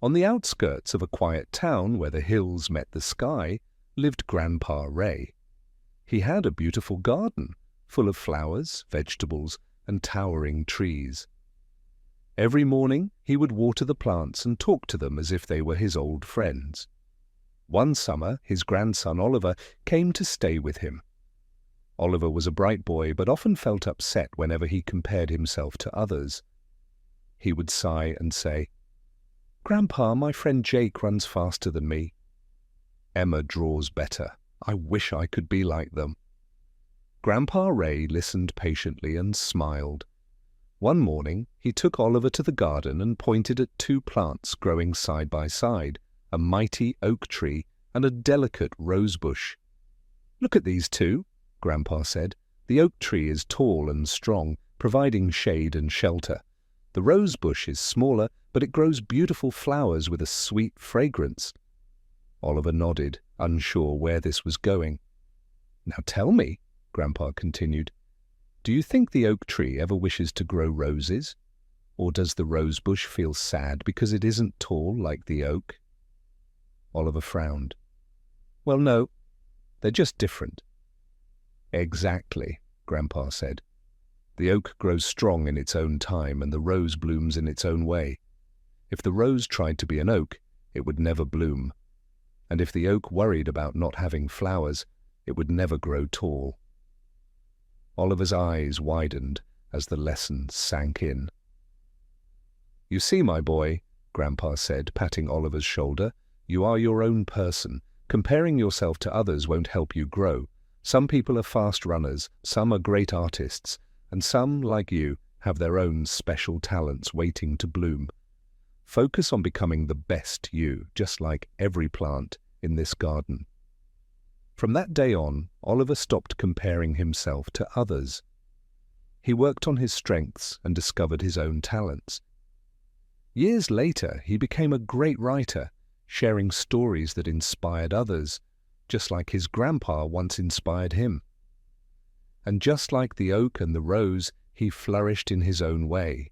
On the outskirts of a quiet town where the hills met the sky lived Grandpa Ray. He had a beautiful garden full of flowers, vegetables, and towering trees. Every morning he would water the plants and talk to them as if they were his old friends. One summer his grandson Oliver came to stay with him. Oliver was a bright boy but often felt upset whenever he compared himself to others. He would sigh and say, "Grandpa, my friend Jake runs faster than me. Emma draws better. I wish I could be like them." Grandpa Ray listened patiently and smiled. One morning he took Oliver to the garden and pointed at two plants growing side by side, a mighty oak tree and a delicate rose bush. "Look at these two," Grandpa said. "The oak tree is tall and strong, providing shade and shelter. The rose bush is smaller, but it grows beautiful flowers with a sweet fragrance." Oliver nodded, unsure where this was going. "Now tell me," Grandpa continued, "do you think the oak tree ever wishes to grow roses? Or does the rose bush feel sad because it isn't tall like the oak?" Oliver frowned. "Well, no, they're just different." "Exactly," Grandpa said. "The oak grows strong in its own time and the rose blooms in its own way. If the rose tried to be an oak, it would never bloom. And if the oak worried about not having flowers, it would never grow tall." Oliver's eyes widened as the lesson sank in. "You see, my boy," Grandpa said, patting Oliver's shoulder, "you are your own person. Comparing yourself to others won't help you grow. Some people are fast runners, some are great artists, and some, like you, have their own special talents waiting to bloom. Focus on becoming the best you, just like every plant in this garden." From that day on, Oliver stopped comparing himself to others. He worked on his strengths and discovered his own talents. Years later, he became a great writer, sharing stories that inspired others, just like his grandpa once inspired him. And just like the oak and the rose, he flourished in his own way.